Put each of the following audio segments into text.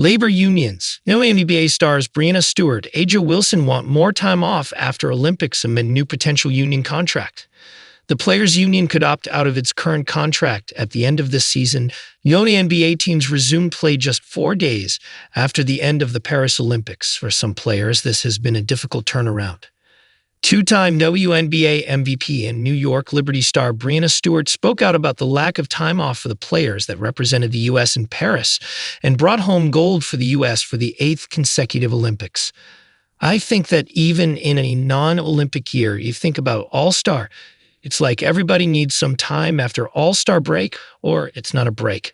Labor unions. WNBA stars Breanna Stewart, A'ja Wilson want more time off after Olympics amid new potential union contract. The players' union could opt out of its current contract at the end of this season. WNBA teams resumed play just 4 days after the end of the Paris Olympics. For some players, this has been a difficult turnaround. Two-time WNBA MVP and New York Liberty star Breanna Stewart spoke out about the lack of time off for the players that represented the U.S. in Paris and brought home gold for the U.S. for the 8th consecutive Olympics. I think that even in a non-Olympic year, you think about All-Star, it's like everybody needs some time after All-Star break, or it's not a break.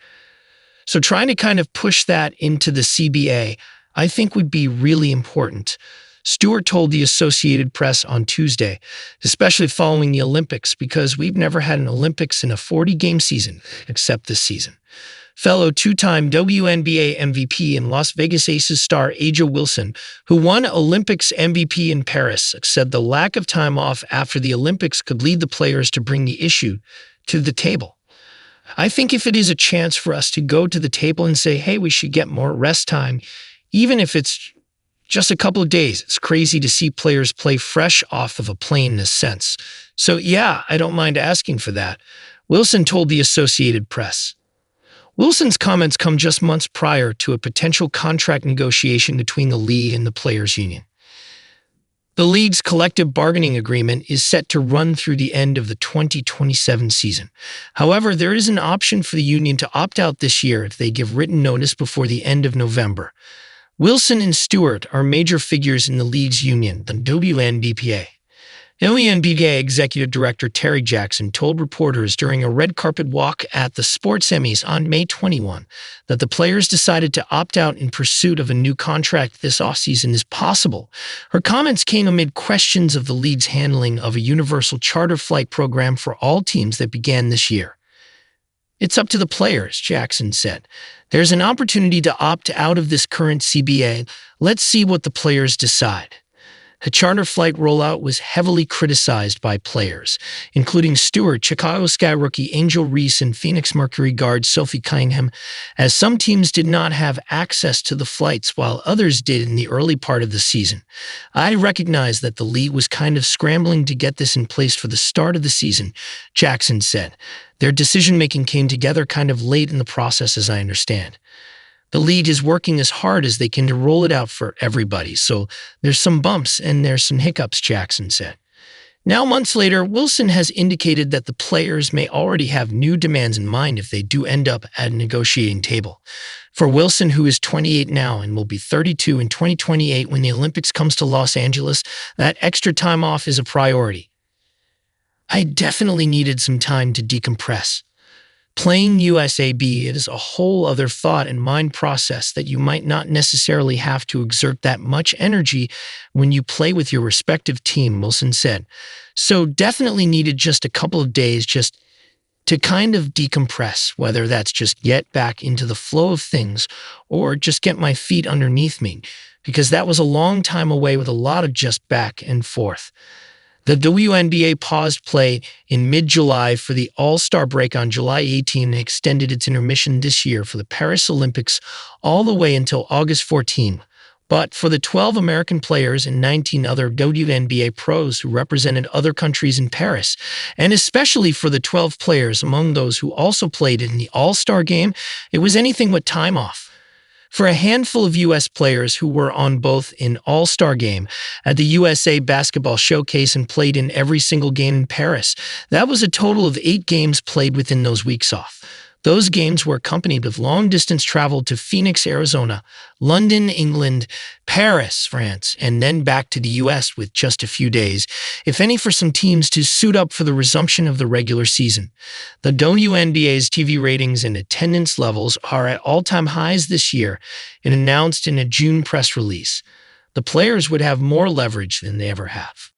So trying to kind of push that into the CBA, I think would be really important. Stewart told the Associated Press on Tuesday, especially following the Olympics, because we've never had an Olympics in a 40-game season, except this season. Fellow two-time WNBA MVP and Las Vegas Aces star A'ja Wilson, who won Olympics MVP in Paris, said the lack of time off after the Olympics could lead the players to bring the issue to the table. I think if it is a chance for us to go to the table and say, hey, we should get more rest time, even if it's just a couple of days. It's crazy to see players play fresh off of a plane in a sense. So yeah, I don't mind asking for that, Wilson told the Associated Press. Wilson's comments come just months prior to a potential contract negotiation between the league and the players' union. The league's collective bargaining agreement is set to run through the end of the 2027 season. However, there is an option for the union to opt out this year if they give written notice before the end of November. Wilson and Stewart are major figures in the league's union, the WNBA. WNBA Executive Director Terry Jackson told reporters during a red carpet walk at the Sports Emmys on May 21 that the players decided to opt out in pursuit of a new contract this offseason is possible. Her comments came amid questions of the league's handling of a universal charter flight program for all teams that began this year. It's up to the players, Jackson said. There's an opportunity to opt out of this current CBA. Let's see what the players decide. The charter flight rollout was heavily criticized by players, including Stewart, Chicago Sky rookie Angel Reese, and Phoenix Mercury guard Sophie Cunningham, as some teams did not have access to the flights while others did in the early part of the season. I recognize that the league was kind of scrambling to get this in place for the start of the season, Jackson said. Their decision-making came together kind of late in the process, as I understand. The league is working as hard as they can to roll it out for everybody, so there's some bumps and there's some hiccups, Jackson said. Now, months later, Wilson has indicated that the players may already have new demands in mind if they do end up at a negotiating table. For Wilson, who is 28 now and will be 32 in 2028 when the Olympics comes to Los Angeles, that extra time off is a priority. I definitely needed some time to decompress. Playing USAB, it is a whole other thought and mind process that you might not necessarily have to exert that much energy when you play with your respective team, Wilson said. So definitely needed just a couple of days just to kind of decompress, whether that's just get back into the flow of things or just get my feet underneath me, because that was a long time away with a lot of just back and forth. The WNBA paused play in mid-July for the All-Star break on July 18 and extended its intermission this year for the Paris Olympics all the way until August 14. But for the 12 American players and 19 other WNBA pros who represented other countries in Paris, and especially for the 12 players among those who also played in the All-Star game, it was anything but time off. For a handful of U.S. players who were on both an All-Star game at the USA Basketball Showcase and played in every single game in Paris, that was a total of 8 games played within those weeks off. Those games were accompanied with long-distance travel to Phoenix, Arizona, London, England, Paris, France, and then back to the U.S. with just a few days, if any, for some teams to suit up for the resumption of the regular season. The WNBA's TV ratings and attendance levels are at all-time highs this year, it announced in a June press release. The players would have more leverage than they ever have.